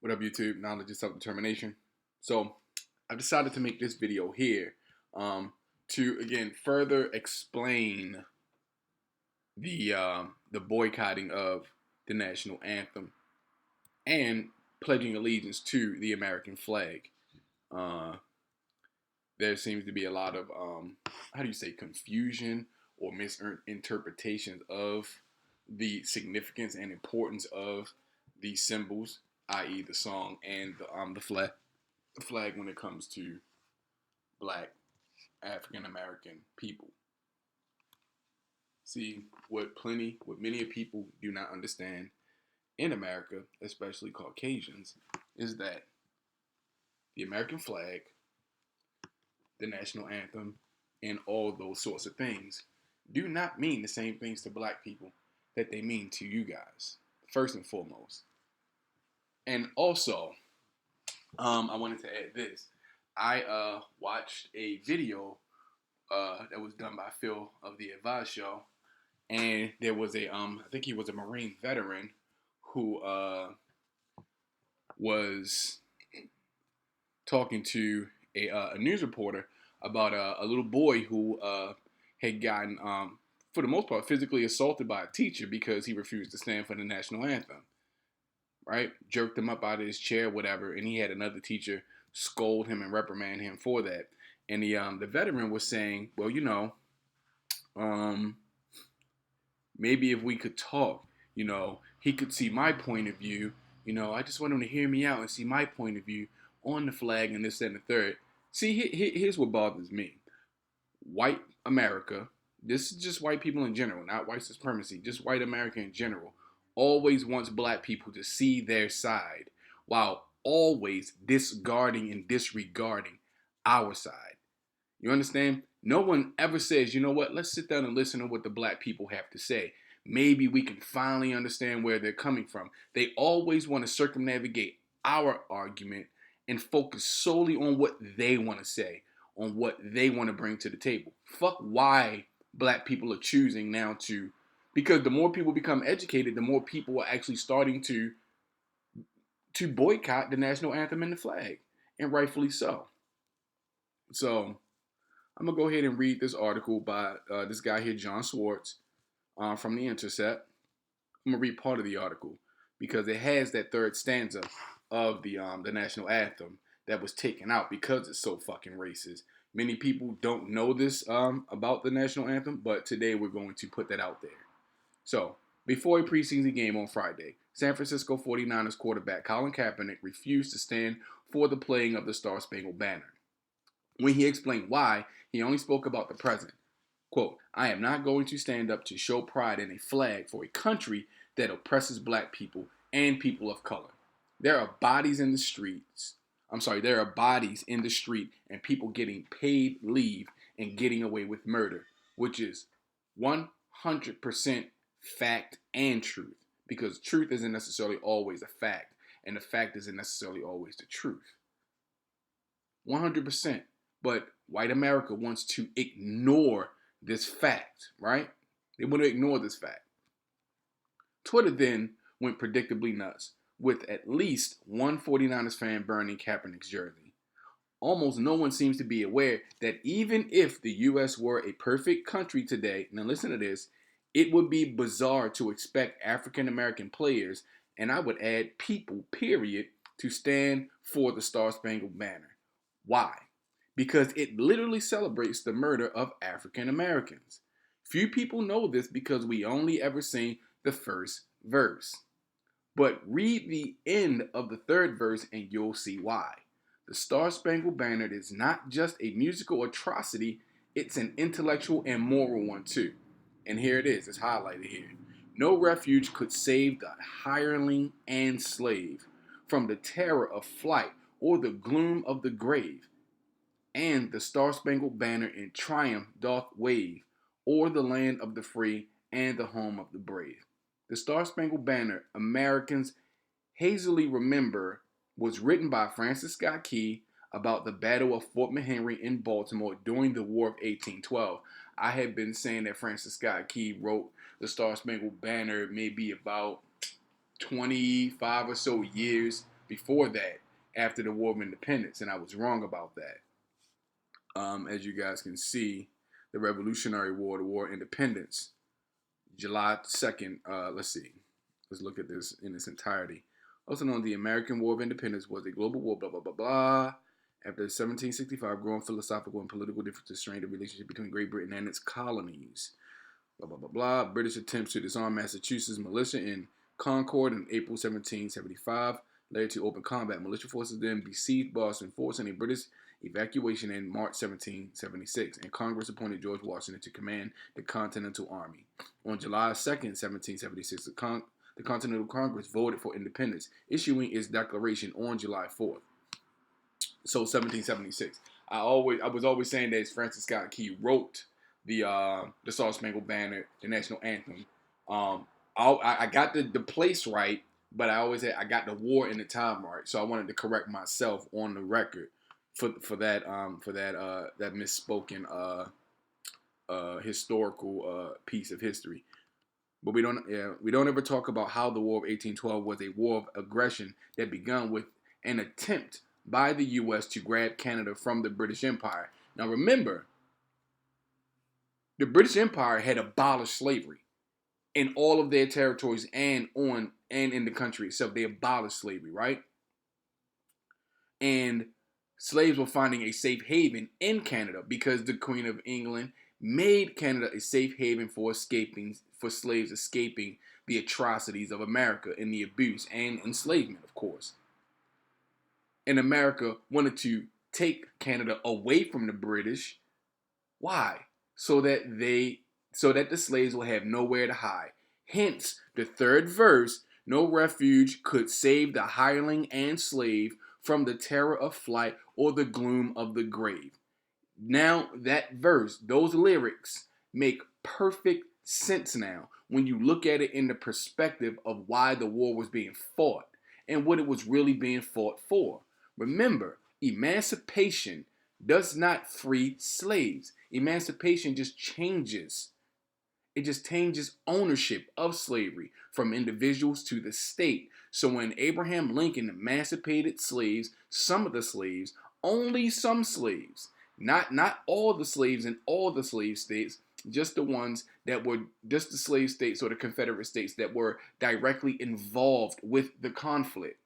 What up, YouTube? Knowledge is self-determination. So, I've decided to make this video here to again further explain the boycotting of the national anthem and pledging allegiance to the American flag. Uh, there seems to be a lot of how do you say confusion or misinterpretations of the significance and importance of these symbols, i.e., the song and the flag when it comes to Black African American people. See, what many people do not understand in America, especially Caucasians, is that the American flag, the national anthem, and all those sorts of things do not mean the same things to Black people that they mean to you guys, first and foremost. And also, I wanted to add this. I watched a video that was done by Phil of the Advice Show, and there was I think he was a Marine veteran who was talking to a news reporter about a little boy who had gotten, for the most part, physically assaulted by a teacher because he refused to stand for the national anthem. Right? Jerked him up out of his chair, whatever, and he had another teacher scold him and reprimand him for that. And the veteran was saying, well, maybe if we could talk, he could see my point of view. I just want him to hear me out and see my point of view on the flag and this, that, and the third. See, here's what bothers me. White America, this is just white people in general, not white supremacy, just white America in general, always wants Black people to see their side while always discarding and disregarding our side. You understand? No one ever says, you know what, let's sit down and listen to what the Black people have to say. Maybe we can finally understand where they're coming from. They always want to circumnavigate our argument and focus solely on what they want to say, on what they want to bring to the table. Fuck why Black people are choosing now to, because the more people become educated, the more people are actually starting to boycott the national anthem and the flag, and rightfully so. So I'm gonna go ahead and read this article by this guy here, John Swartz, from The Intercept. I'm gonna read part of the article because it has that third stanza of the national anthem that was taken out because it's so fucking racist. Many people don't know this about the national anthem, but today we're going to put that out there. So, before a preseason game on Friday, San Francisco 49ers quarterback Colin Kaepernick refused to stand for the playing of the Star-Spangled Banner. When he explained why, he only spoke about the present. Quote, I am not going to stand up to show pride in a flag for a country that oppresses Black people and people of color. There are bodies in the street and people getting paid leave and getting away with murder, which is 100% fact and truth, because truth isn't necessarily always a fact, and the fact isn't necessarily always the truth. 100%. But white America wants to ignore this fact, right? They want to ignore this fact. Twitter then went predictably nuts, with at least one 49ers fan burning Kaepernick's jersey. Almost no one seems to be aware that even if the U.S. were a perfect country today, now listen to this, it would be bizarre to expect African American players, and I would add people, period, to stand for the Star-Spangled Banner. Why? Because it literally celebrates the murder of African Americans. Few people know this because we only ever sing the first verse. But read the end of the third verse and you'll see why. The Star-Spangled Banner is not just a musical atrocity, it's an intellectual and moral one too. And here it is, it's highlighted here. No refuge could save the hireling and slave from the terror of flight or the gloom of the grave. And the Star-Spangled Banner in triumph doth wave o'er the land of the free and the home of the brave. The Star-Spangled Banner, Americans hazily remember, was written by Francis Scott Key about the Battle of Fort McHenry in Baltimore during the War of 1812. I had been saying that Francis Scott Key wrote the Star-Spangled Banner maybe about 25 or so years before that, after the War of Independence, and I was wrong about that. As you guys can see, the Revolutionary War, the War of Independence, July 2nd. Let's see. Let's look at this in its entirety. Also known as the American War of Independence, was a global war, blah, blah, blah, blah. After 1765, growing philosophical and political differences strained the relationship between Great Britain and its colonies. Blah, blah, blah, blah. British attempts to disarm Massachusetts militia in Concord in April 1775 led to open combat. Militia forces then besieged Boston, forcing a British evacuation in March 1776, and Congress appointed George Washington to command the Continental Army. On July 2nd, 1776, the Continental Congress voted for independence, issuing its declaration on July 4th. So 1776. I was always saying that Francis Scott Key wrote the Star Spangled Banner, the national anthem. I got the place right, but I always said I got the war and the time right. So I wanted to correct myself on the record for that misspoken historical piece of history. But we don't ever talk about how the War of 1812 was a war of aggression that began with an attempt by the U.S. to grab Canada from the British Empire. Now remember, the British Empire had abolished slavery in all of their territories and in the country itself. They abolished slavery, right? And slaves were finding a safe haven in Canada because the Queen of England made Canada a safe haven for slaves escaping the atrocities of America and the abuse and enslavement, of course. And America wanted to take Canada away from the British. Why? So that the slaves will have nowhere to hide. Hence, the third verse, no refuge could save the hireling and slave from the terror of flight or the gloom of the grave. Now, that verse, those lyrics make perfect sense now when you look at it in the perspective of why the war was being fought and what it was really being fought for. Remember, emancipation does not free slaves. Emancipation just changes. It just changes ownership of slavery from individuals to the state. So when Abraham Lincoln emancipated slaves, some of the slaves, only some slaves, not all the slaves in all the slave states, just the ones that were just the slave states or the Confederate states that were directly involved with the conflict.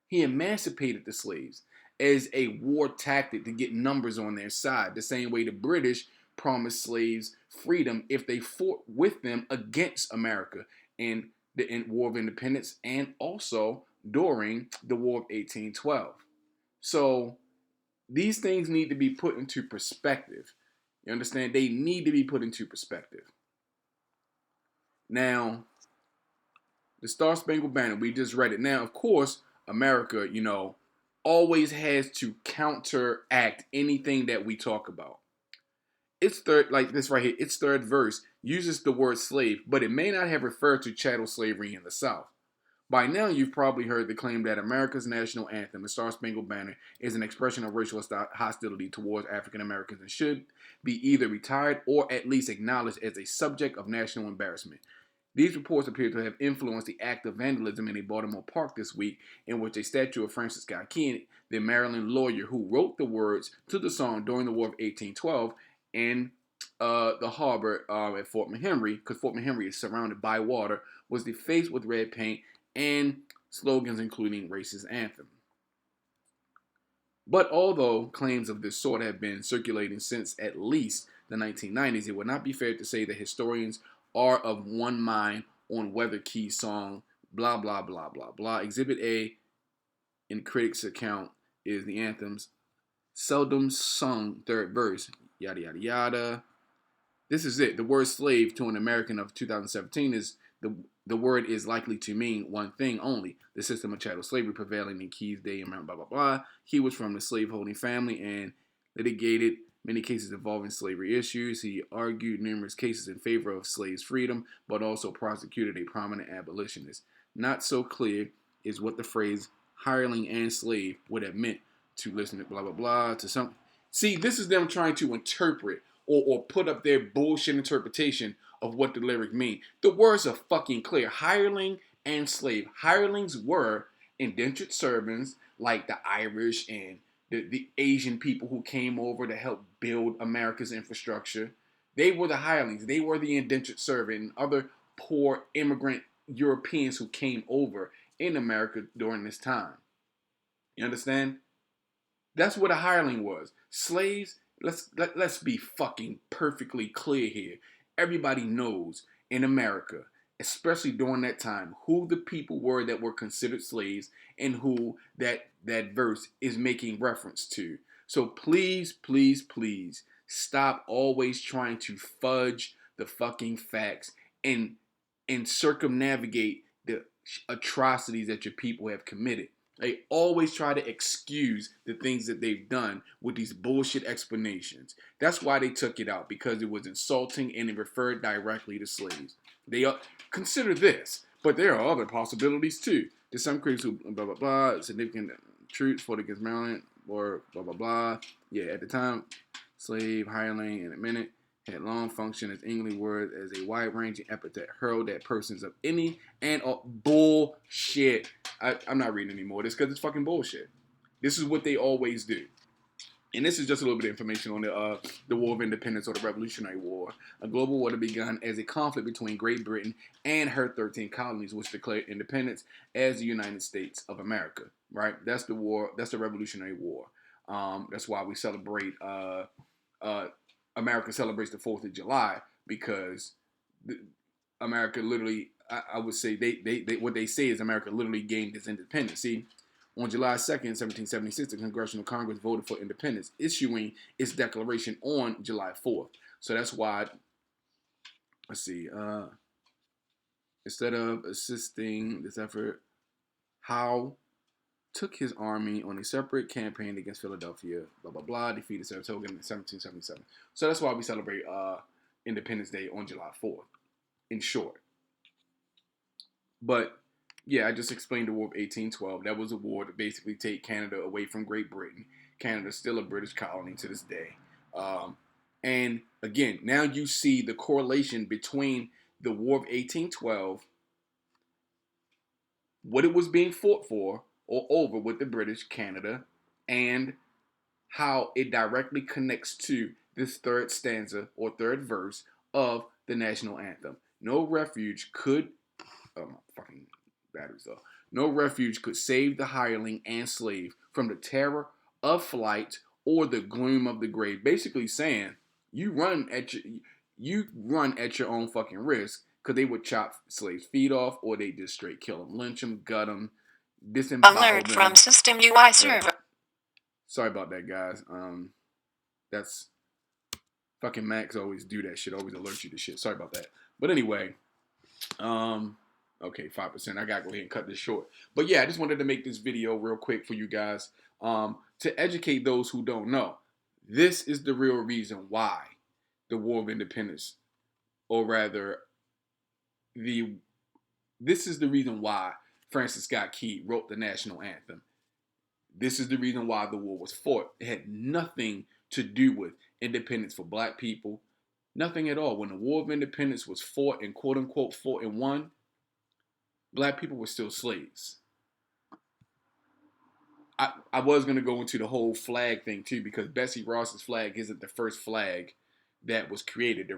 He emancipated the slaves as a war tactic to get numbers on their side, the same way the British promised slaves freedom if they fought with them against America in the War of Independence and also during the War of 1812. So these things need to be put into perspective. You understand? They need to be put into perspective. Now, the Star Spangled Banner, we just read it. Now, of course, America, always has to counteract anything that we talk about. Its third, like this right here, its third verse uses the word slave, but it may not have referred to chattel slavery in the South. By now, you've probably heard the claim that America's national anthem, the Star Spangled Banner, is an expression of racial hostility towards African Americans and should be either retired or at least acknowledged as a subject of national embarrassment. These reports appear to have influenced the act of vandalism in a Baltimore park this week, in which a statue of Francis Scott Key, the Maryland lawyer who wrote the words to the song during the War of 1812, in the harbor at Fort McHenry, because Fort McHenry is surrounded by water, was defaced with red paint and slogans including racist anthem. But although claims of this sort have been circulating since at least the 1990s, it would not be fair to say that historians are of one mind on whether Key's song blah blah blah blah blah. Exhibit A in critics' account is the anthem's seldom sung third verse, yada yada yada. This is it. The word slave to an American of 2017 is the word is likely to mean one thing only: the system of chattel slavery prevailing in Key's day and blah blah blah. He was from the slaveholding family and litigated many cases involving slavery issues. He argued numerous cases in favor of slaves' freedom, but also prosecuted a prominent abolitionist. Not so clear is what the phrase hireling and slave would have meant to listen to blah blah blah to some. See, this is them trying to interpret or put up their bullshit interpretation of what the lyric mean. The words are fucking clear. Hireling and slave. Hirelings were indentured servants like the Irish and the Asian people who came over to help build America's infrastructure. They were the hirelings. They were the indentured servant and other poor immigrant Europeans who came over in America during this time. You understand? That's what a hireling was. Slaves, let's be fucking perfectly clear here. Everybody knows in America, especially during that time, who the people were that were considered slaves and who that verse is making reference to. So please, please, please stop always trying to fudge the fucking facts and circumnavigate the atrocities that your people have committed. They always try to excuse the things that they've done with these bullshit explanations. That's why they took it out, because it was insulting and it referred directly to slaves. They consider this, but there are other possibilities too. There's some critics who blah blah blah, significant troops fought against Maryland or blah blah blah. Yeah, at the time, slave, hireling, in a minute, had long functioned as English words as a wide-ranging epithet hurled at persons of any and all bullshit. I'm not reading anymore of this because it's fucking bullshit. This is what they always do. And this is just a little bit of information on the War of Independence or the Revolutionary War, a global war that began as a conflict between Great Britain and her 13 colonies, which declared independence as the United States of America. Right? That's the war. That's the Revolutionary War. That's why we celebrate. America celebrates the 4th of July because America literally, I would say, they what they say is America literally gained its independence. See, on July 2nd, 1776, the Congressional Congress voted for independence, issuing its declaration on July 4th. So that's why, let's see, instead of assisting this effort, Howe took his army on a separate campaign against Philadelphia, blah, blah, blah, defeated Saratoga in 1777. So that's why we celebrate Independence Day on July 4th, in short. But, yeah, I just explained the War of 1812. That was a war to basically take Canada away from Great Britain. Canada's still a British colony to this day. And, again, now you see the correlation between the War of 1812, what it was being fought for, or over with the British, Canada, and how it directly connects to this third stanza or third verse of the national anthem. No refuge could, oh my fucking batteries though. No refuge could save the hireling and slave from the terror of flight or the gloom of the grave. Basically saying you run at your own fucking risk, because they would chop slaves' feet off, or they just straight kill them, lynch them, gut them. Alert from System UI server. Sorry about that, guys. That's fucking Macs always do that shit. Always alert you to shit. Sorry about that. But anyway, okay, 5%. I gotta go ahead and cut this short. But yeah, I just wanted to make this video real quick for you guys, to educate those who don't know. This is the real reason why the War of Independence, or rather, this is the reason why Francis Scott Key wrote the national anthem. This is the reason why the war was fought. It had nothing to do with independence for black people. Nothing at all. When the War of Independence was fought and quote unquote fought and won, black people were still slaves. I was going to go into the whole flag thing too, because Betsy Ross's flag isn't the first flag that was created. The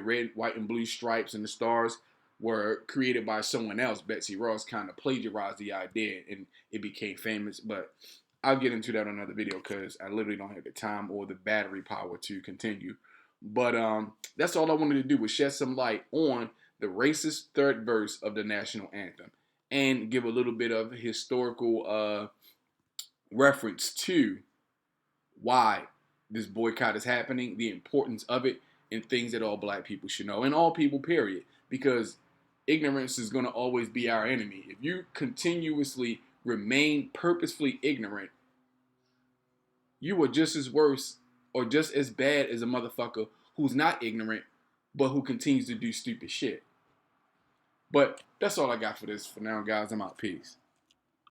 red, white, and blue stripes and the stars were created by someone else. Betsy Ross kind of plagiarized the idea and it became famous. But I'll get into that on another video because I literally don't have the time or the battery power to continue. But that's all I wanted to do, was shed some light on the racist third verse of the national anthem and give a little bit of historical reference to why this boycott is happening, the importance of it, and things that all black people should know, and all people, period. Because ignorance is going to always be our enemy. If you continuously remain purposefully ignorant, you are just as worse or just as bad as a motherfucker who's not ignorant, but who continues to do stupid shit. But that's all I got for this for now, guys. I'm out. Peace.